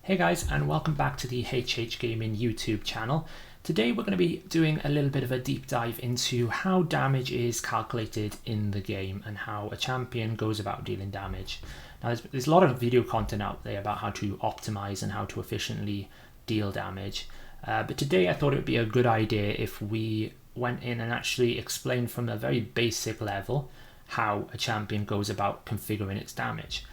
Hey guys, and welcome back to the HH Gaming YouTube channel. Today we're going to be doing a little bit of a deep dive into how damage is calculated in the game and how a champion goes about dealing damage. Now there's a lot of video content out there about how to optimize and how to efficiently deal damage, but today I thought it would be a good idea if we went in and actually explained from a very basic level how a champion goes about configuring its damage.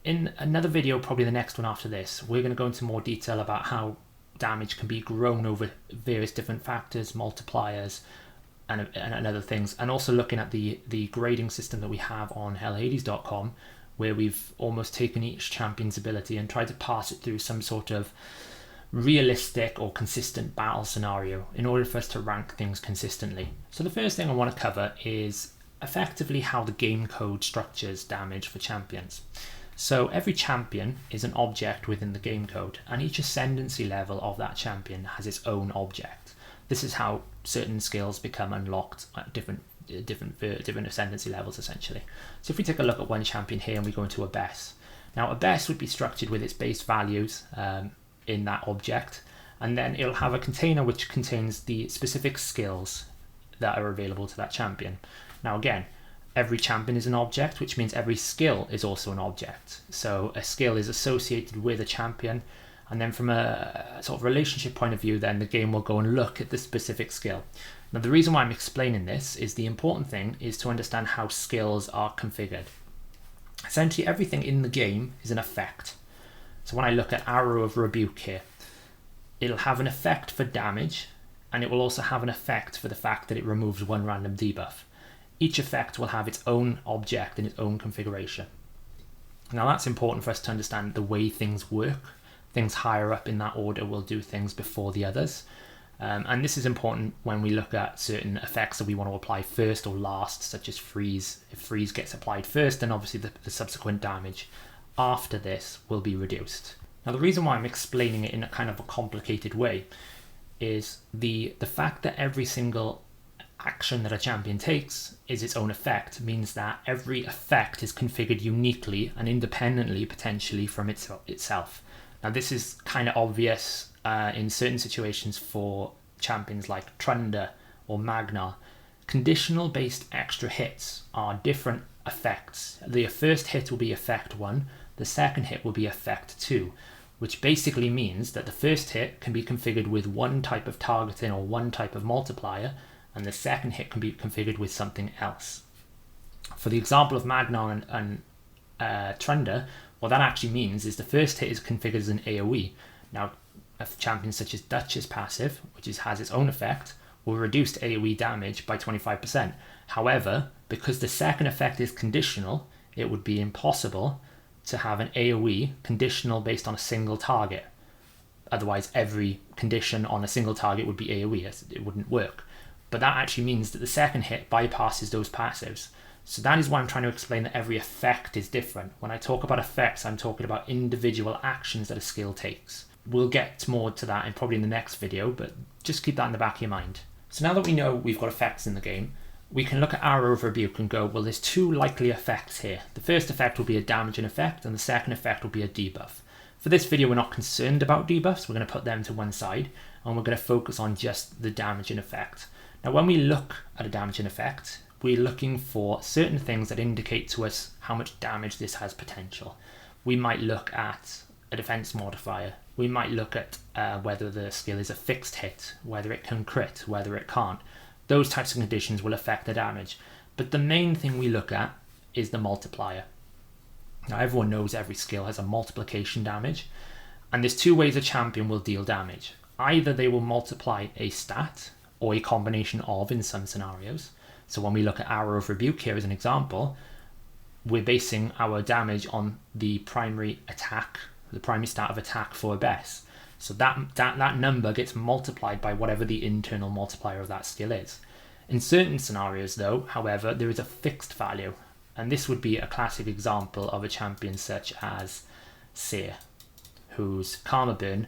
In another video, probably the next one after this, we're going to go into more detail about how damage can be grown over various different factors, multipliers, and other things, and also looking at the grading system that we have on hellhades.com, where we've almost taken each champion's ability and tried to pass it through some sort of realistic or consistent battle scenario in order for us to rank things consistently. So the first thing I want to cover is effectively how the game code structures damage for champions. So every champion is an object within the game code, and each ascendancy level of that champion has its own object. This is how certain skills become unlocked at different ascendancy levels, essentially. So if we take a look at one champion here and we go into a base. Now a base would be structured with its base values in that object, and then it'll have a container which contains the specific skills that are available to that champion. Now again, every champion is an object, which means every skill is also an object. So a skill is associated with a champion, and then from a sort of relationship point of view, then the game will go and look at the specific skill. Now the reason why I'm explaining this is the important thing is to understand how skills are configured. Essentially everything in the game is an effect. So when I look at Arrow of Rebuke here, it'll have an effect for damage, and it will also have an effect for the fact that it removes one random debuff. Each effect will have its own object and its own configuration. Now that's important for us to understand the way things work. Things higher up in that order will do things before the others. And this is important when we look at certain effects that we want to apply first or last, such as freeze. If freeze gets applied first, then obviously the subsequent damage after this will be reduced. Now the reason why I'm explaining it in a kind of a complicated way is the fact that every single action that a champion takes is its own effect means that every effect is configured uniquely and independently potentially from itself. Now this is kind of obvious in certain situations for champions like Trunder or Magnar. Conditional based extra hits are different effects. The first hit will be effect 1, the second hit will be effect 2, which basically means that the first hit can be configured with one type of targeting or one type of multiplier, and the second hit can be configured with something else. For the example of Magnar and Trunder, what that actually means is the first hit is configured as an AoE. Now, a champion such as Duchess passive, which has its own effect, will reduce AoE damage by 25%. However, because the second effect is conditional, it would be impossible to have an AoE conditional based on a single target. Otherwise, every condition on a single target would be AoE. It wouldn't work. But that actually means that the second hit bypasses those passives. So that is why I'm trying to explain that every effect is different. When I talk about effects, I'm talking about individual actions that a skill takes. We'll get more to that probably in the next video, but just keep that in the back of your mind. So now that we know we've got effects in the game, we can look at Arrow of Rebuke and go, well, there's two likely effects here. The first effect will be a damaging effect, and the second effect will be a debuff. For this video, we're not concerned about debuffs. We're going to put them to one side, and we're going to focus on just the damaging effect. Now, when we look at a damaging effect, we're looking for certain things that indicate to us how much damage this has potential. We might look at a defense modifier. We might look at whether the skill is a fixed hit, whether it can crit, whether it can't. Those types of conditions will affect the damage. But the main thing we look at is the multiplier. Now, everyone knows every skill has a multiplication damage, and there's two ways a champion will deal damage. Either they will multiply a stat, or a combination of in some scenarios. So when we look at Arrow of Rebuke here as an example, we're basing our damage on the primary attack, the primary stat of attack for a base. So that number gets multiplied by whatever the internal multiplier of that skill is. In certain scenarios though, however, there is a fixed value, and this would be a classic example of a champion such as Seer, whose Karma Burn,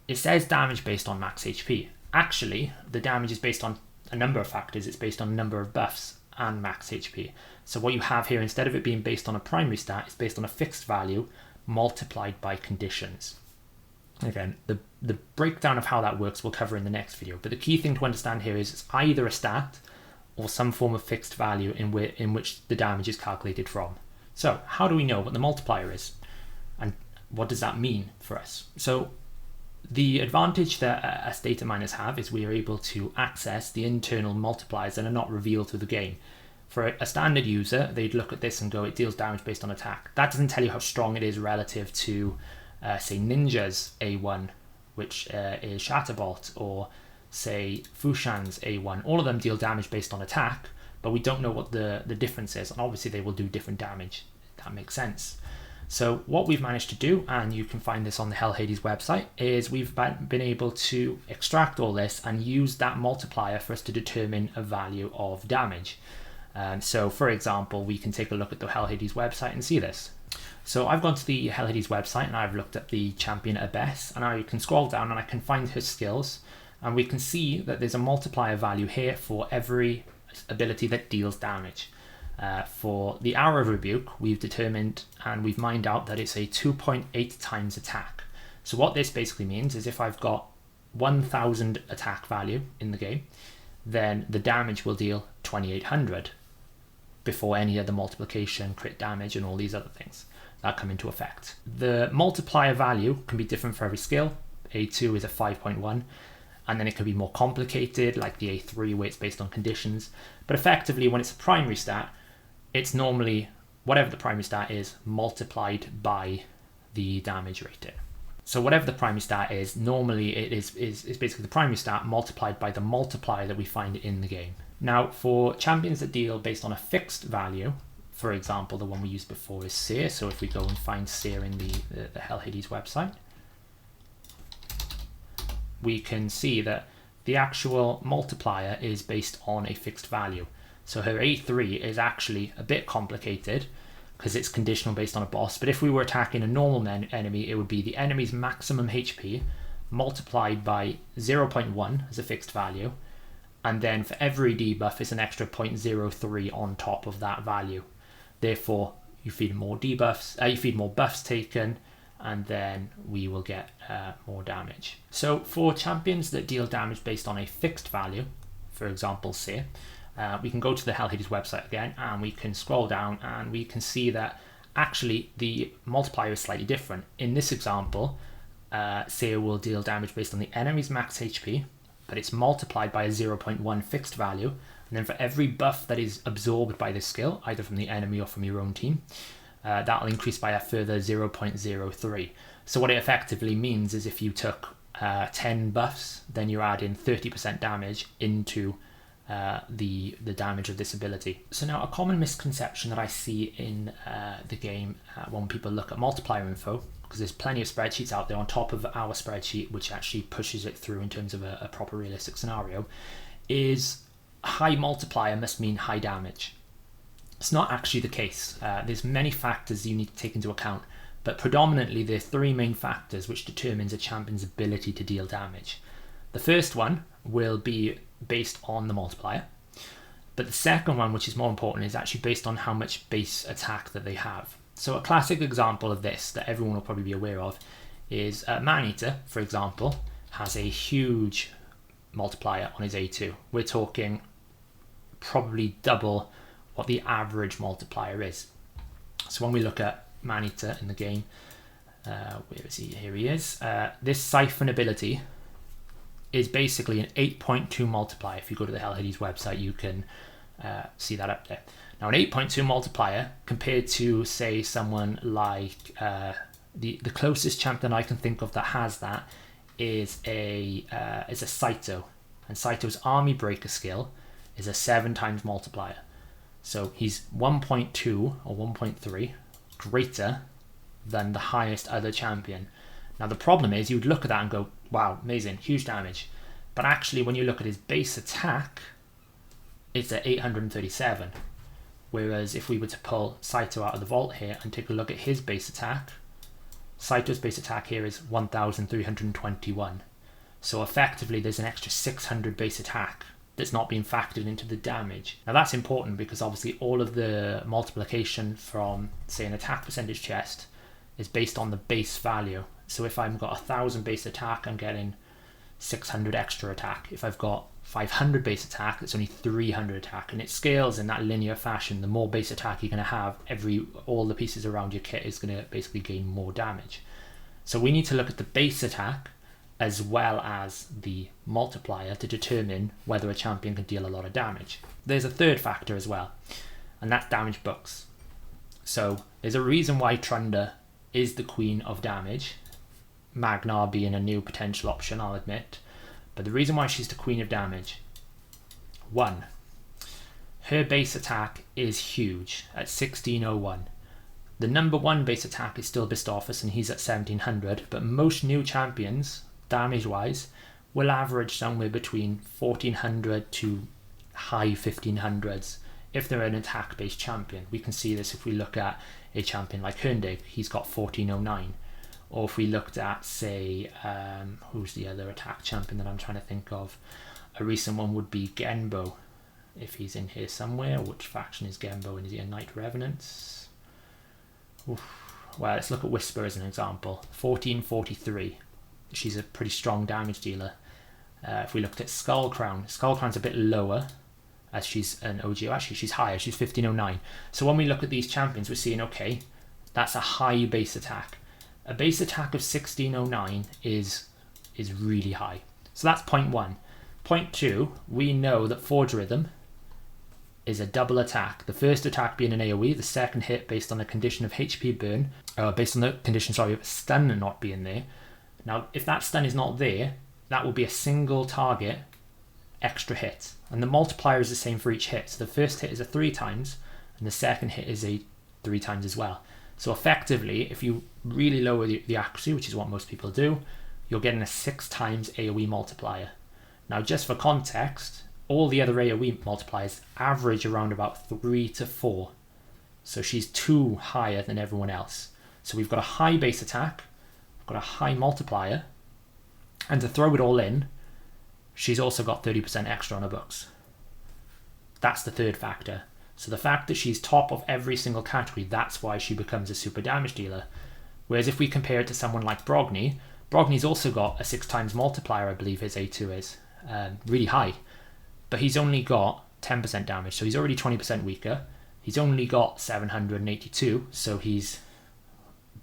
it says damage based on max HP. Actually, the damage is based on a number of factors. It's based on a number of buffs and max HP. So what you have here, instead of it being based on a primary stat, it's based on a fixed value multiplied by conditions. Again, the breakdown of how that works we'll cover in the next video, but the key thing to understand here is it's either a stat or some form of fixed value in which the damage is calculated from. So how do we know what the multiplier is, and what does that mean for us? So the advantage that us data miners have is we are able to access the internal multipliers that are not revealed through the game. For a standard user, they'd look at this and go, it deals damage based on attack. That doesn't tell you how strong it is relative to, say, Ninja's A1, which is Shatterbolt, or say Fushan's A1. All of them deal damage based on attack, but we don't know what the difference is, and obviously they will do different damage. That makes sense. So what we've managed to do, and you can find this on the Hell Hades website, is we've been able to extract all this and use that multiplier for us to determine a value of damage. So for example, we can take a look at the Hell Hades website and see this. So I've gone to the Hell Hades website and I've looked at the champion Abyss, and I can scroll down and I can find her skills, and we can see that there's a multiplier value here for every ability that deals damage. For the Hour of Rebuke, we've determined and we've mined out that it's a 2.8 times attack. So what this basically means is if I've got 1000 attack value in the game, then the damage will deal 2800 before any other multiplication, crit damage, and all these other things that come into effect. The multiplier value can be different for every skill. A2 is a 5.1, and then it can be more complicated, like the A3 where it's based on conditions. But effectively, when it's a primary stat, it's normally whatever the primary stat is multiplied by the damage rating. So whatever the primary stat is, normally it is basically the primary stat multiplied by the multiplier that we find in the game. Now, for champions that deal based on a fixed value, for example, the one we used before is Seer. So if we go and find Seer in the Hell Hades website, we can see that the actual multiplier is based on a fixed value. So her A3 is actually a bit complicated because it's conditional based on a boss, but if we were attacking a normal enemy, it would be the enemy's maximum HP multiplied by 0.1 as a fixed value, and then for every debuff it's an extra 0.03 on top of that value. Therefore, you feed more debuffs, you feed more buffs taken, and then we will get more damage. So for champions that deal damage based on a fixed value, for example, Seer, we can go to the Hell Hades website again, and we can scroll down and we can see that actually the multiplier is slightly different. In this example, Seer will deal damage based on the enemy's max HP, but it's multiplied by a 0.1 fixed value, and then for every buff that is absorbed by this skill, either from the enemy or from your own team, that'll increase by a further 0.03. So what it effectively means is if you took 10 buffs, then you're adding 30% damage into the damage of this ability. So now a common misconception that I see in the game when people look at multiplier info, because there's plenty of spreadsheets out there on top of our spreadsheet which actually pushes it through in terms of a proper realistic scenario, is high multiplier must mean high damage. It's not actually the case. There's many factors you need to take into account, but predominantly there are three main factors which determines a champion's ability to deal damage. The first one will be based on the multiplier, but the second one, which is more important, is actually based on how much base attack that they have. So a classic example of this that everyone will probably be aware of is Maneater, for example, has a huge multiplier on his A2. We're talking probably double what the average multiplier is. So when we look at Maneater in the game, where is he? Here he is. This Siphon ability is basically an 8.2 multiplier. If you go to the Hell Hades website, you can see that up there. Now, an 8.2 multiplier compared to, say, someone like the closest champion I can think of that has that is a Saito, and Saito's Army Breaker skill is a 7 times multiplier. So he's 1.2 or 1.3 greater than the highest other champion. Now the problem is you would look at that and go, wow, amazing, huge damage. But actually when you look at his base attack, it's at 837. Whereas if we were to pull Saito out of the vault here and take a look at his base attack, Saito's base attack here is 1321. So effectively there's an extra 600 base attack that's not being factored into the damage. Now that's important because obviously all of the multiplication from, say, an attack percentage chest is based on the base value. So if I've got 1,000 base attack, I'm getting 600 extra attack. If I've got 500 base attack, it's only 300 attack, and it scales in that linear fashion. The more base attack you're going to have, all the pieces around your kit is going to basically gain more damage. So we need to look at the base attack as well as the multiplier to determine whether a champion can deal a lot of damage. There's a third factor as well, and that's damage books. So there's a reason why Trunda is the queen of damage, Magnar being a new potential option, I'll admit. But the reason why she's the queen of damage, 1, her base attack is huge at 1601. The number 1 base attack is still Bistolfus, and he's at 1700, but most new champions, damage-wise, will average somewhere between 1400 to high 1500s if they're an attack-based champion. We can see this if we look at a champion like Herndeg, he's got 1409. Or if we looked at, say, who's the other attack champion that I'm trying to think of? A recent one would be Genbo, if he's in here somewhere. Which faction is Genbo, and is he a Knight Revenant? Oof. Well, let's look at Whisper as an example. 1443. She's a pretty strong damage dealer. If we looked at Skullcrown's a bit lower, as she's an OGO. Actually, she's higher. She's 1509. So when we look at these champions, we're seeing, okay, that's a high base attack. A base attack of 1609 is really high. So that's point 1. Point 2, we know that Forge Rhythm is a double attack. The first attack being an AoE, the second hit based on the condition of HP burn, based on the condition, of stun not being there. Now, if that stun is not there, that will be a single target extra hit. And the multiplier is the same for each hit. So the first hit is a 3 times, and the second hit is a 3 times as well. So effectively, if you really lower the accuracy, which is what most people do, you're getting a 6 times AoE multiplier. Now, just for context, all the other AoE multipliers average around about 3 to 4. So she's 2 higher than everyone else. So we've got a high base attack, we've got a high multiplier, and to throw it all in, she's also got 30% extra on her books. That's the third factor. So the fact that she's top of every single category, that's why she becomes a super damage dealer. Whereas if we compare it to someone like Brogny's also got a 6 times multiplier, I believe his A2 is. Really high. But he's only got 10% damage, so he's already 20% weaker. He's only got 782, so he's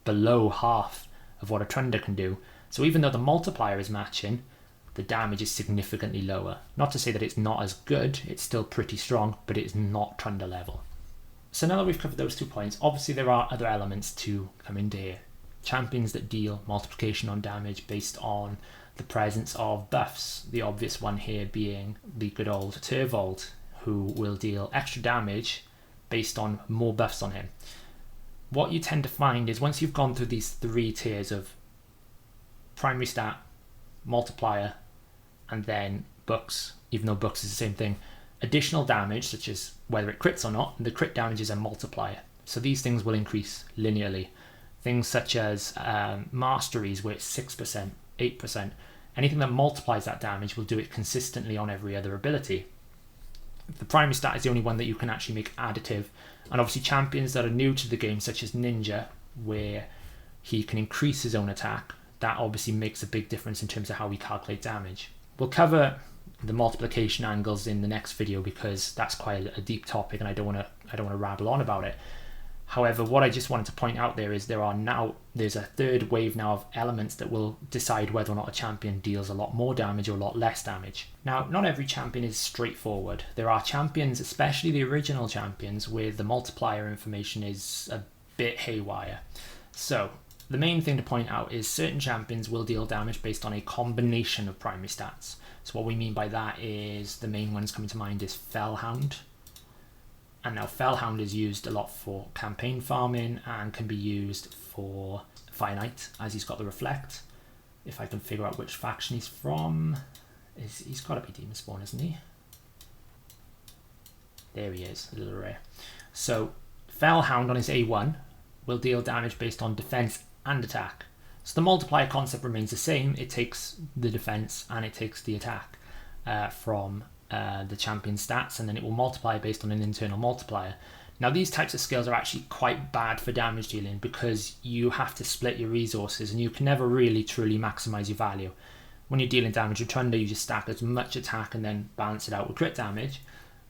below half of what a Trunda can do. So even though the multiplier is matching, the damage is significantly lower. Not to say that it's not as good, it's still pretty strong, but it's not Trunda level. So now that we've covered those 2 points, obviously there are other elements to come into here. Champions that deal multiplication on damage based on the presence of buffs. The obvious one here being the good old Turvold, who will deal extra damage based on more buffs on him. What you tend to find is once you've gone through these 3 tiers of primary stat, multiplier, and then books, even though books is the same thing, additional damage, such as whether it crits or not, the crit damage is a multiplier. So these things will increase linearly. Things such as masteries, where it's 6%, 8%, anything that multiplies that damage will do it consistently on every other ability. The primary stat is the only one that you can actually make additive, and obviously champions that are new to the game, such as Ninja, where he can increase his own attack, that obviously makes a big difference in terms of how we calculate damage. We'll cover the multiplication angles in the next video because that's quite a deep topic and I don't want to rabble on about it. However, what I just wanted to point out there is there's a third wave now of elements that will decide whether or not a champion deals a lot more damage or a lot less damage. Now, not every champion is straightforward. There are champions, especially the original champions, where the multiplier information is a bit haywire. So the main thing to point out is certain champions will deal damage based on a combination of primary stats. So what we mean by that is the main ones coming to mind is Fel Hound. And now Fel Hound is used a lot for campaign farming and can be used for Fire Knight, as he's got the Reflect. If I can figure out which faction he's from, he's got to be Demon Spawn, isn't he? There he is, a little rare. So Fel Hound on his A1 will deal damage based on defense and attack. So the multiplier concept remains the same. It takes the defense and it takes the attack from the champion stats, and then it will multiply based on an internal multiplier. Now these types of skills are actually quite bad for damage dealing because you have to split your resources and you can never really truly maximize your value. When you're dealing damage with Thunder, you just stack as much attack and then balance it out with crit damage.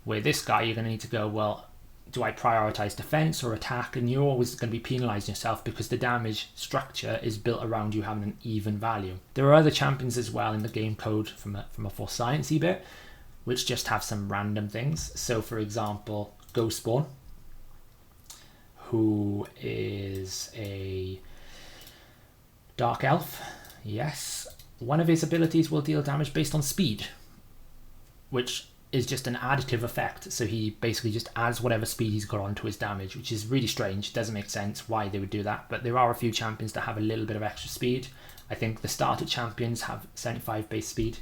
Where this guy, you're going to need to go, well, do I prioritize defense or attack? And you're always going to be penalizing yourself because the damage structure is built around you having an even value. There are other champions as well in the game code from a more sciencey bit, which just have some random things. So for example, Ghostborn, who is a Dark Elf, yes. One of his abilities will deal damage based on speed, which is just an additive effect. So he basically just adds whatever speed he's got onto his damage, which is really strange. Doesn't make sense why they would do that, but there are a few champions that have a little bit of extra speed. I think the starter champions have 75 base speed,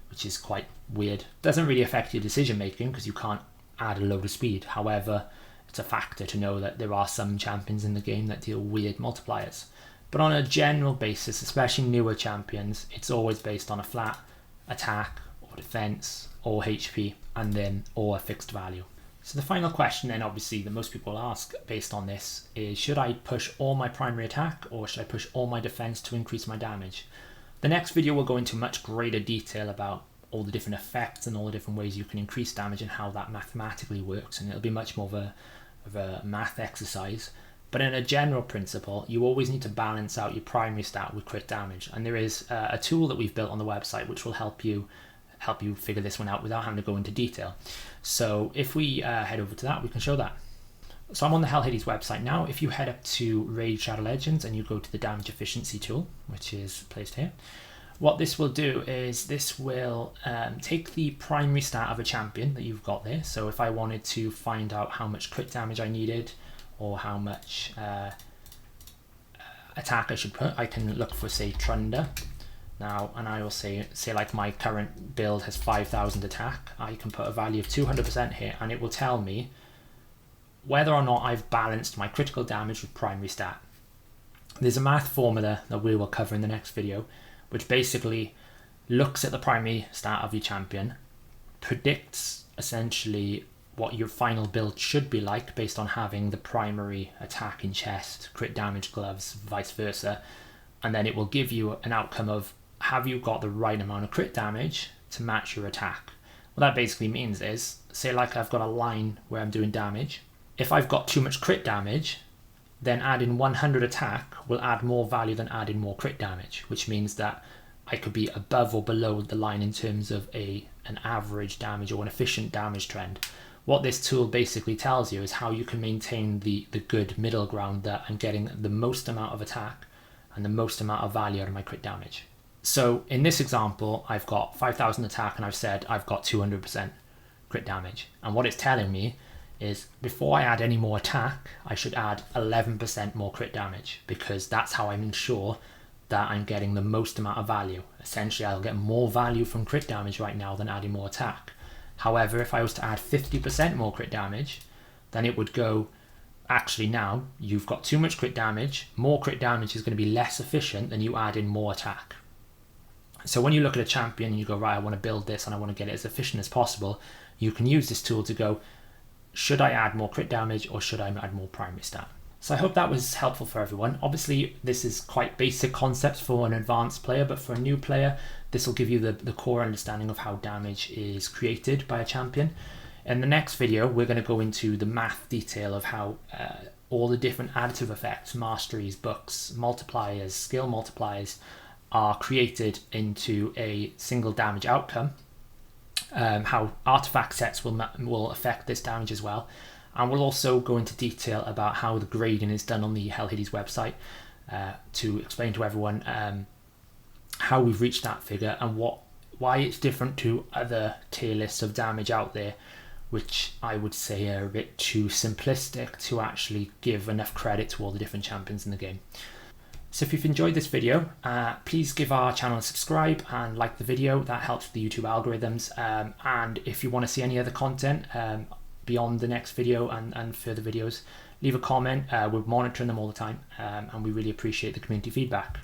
which is quite weird. Doesn't really affect your decision making because you can't add a load of speed. However, it's a factor to know that there are some champions in the game that deal weird multipliers. But on a general basis, especially newer champions, it's always based on a flat attack or defense or HP and then or a fixed value. So the final question then, obviously, that most people ask based on this is, should I push all my primary attack or should I push all my defense to increase my damage? The next video will go into much greater detail about all the different effects and all the different ways you can increase damage and how that mathematically works, and it'll be much more of a math exercise. But in a general principle, you always need to balance out your primary stat with crit damage. And there is a tool that we've built on the website which will help you figure this one out without having to go into detail. So if we head over to that, we can show that. So I'm on the Hell Hades website now. If you head up to Raid Shadow Legends and you go to the damage efficiency tool, which is placed here, what this will do is this will take the primary stat of a champion that you've got there. So if I wanted to find out how much crit damage I needed, or how much attack I should put, I can look for, say, Thunder now, and I will say like my current build has 5,000 attack. I can put a value of 200% here and it will tell me whether or not I've balanced my critical damage with primary stat. There's a math formula that we will cover in the next video which basically looks at the primary stat of your champion, predicts essentially what your final build should be like based on having the primary attack in chest, crit damage gloves, vice versa, and then it will give you an outcome of, have you got the right amount of crit damage to match your attack? What that basically means is, say like I've got a line where I'm doing damage. If I've got too much crit damage, then adding 100 attack will add more value than adding more crit damage, which means that I could be above or below the line in terms of an average damage or an efficient damage trend. What this tool basically tells you is how you can maintain the good middle ground that I'm getting the most amount of attack and the most amount of value out of my crit damage. So in this example, I've got 5,000 attack and I've said I've got 200% crit damage. And what it's telling me is before I add any more attack, I should add 11% more crit damage, because that's how I'm ensure that I'm getting the most amount of value. Essentially, I'll get more value from crit damage right now than adding more attack. However, if I was to add 50% more crit damage, then it would go, actually now you've got too much crit damage. More crit damage is going to be less efficient than you add in more attack. So when you look at a champion and you go, right, I want to build this and I want to get it as efficient as possible, you can use this tool to go, should I add more crit damage or should I add more primary stat? So I hope that was helpful for everyone. Obviously, this is quite basic concepts for an advanced player, but for a new player, this will give you the core understanding of how damage is created by a champion. In the next video, we're going to go into the math detail of how all the different additive effects, masteries, books, multipliers, skill multipliers are created into a single damage outcome, how artifact sets will affect this damage as well. And we'll also go into detail about how the grading is done on the Hell Hades website to explain to everyone how we've reached that figure and why it's different to other tier lists of damage out there, which I would say are a bit too simplistic to actually give enough credit to all the different champions in the game. So if you've enjoyed this video, please give our channel a subscribe and like the video. That helps with the YouTube algorithms. And if you want to see any other content beyond the next video and further videos, leave a comment. We're monitoring them all the time, and we really appreciate the community feedback.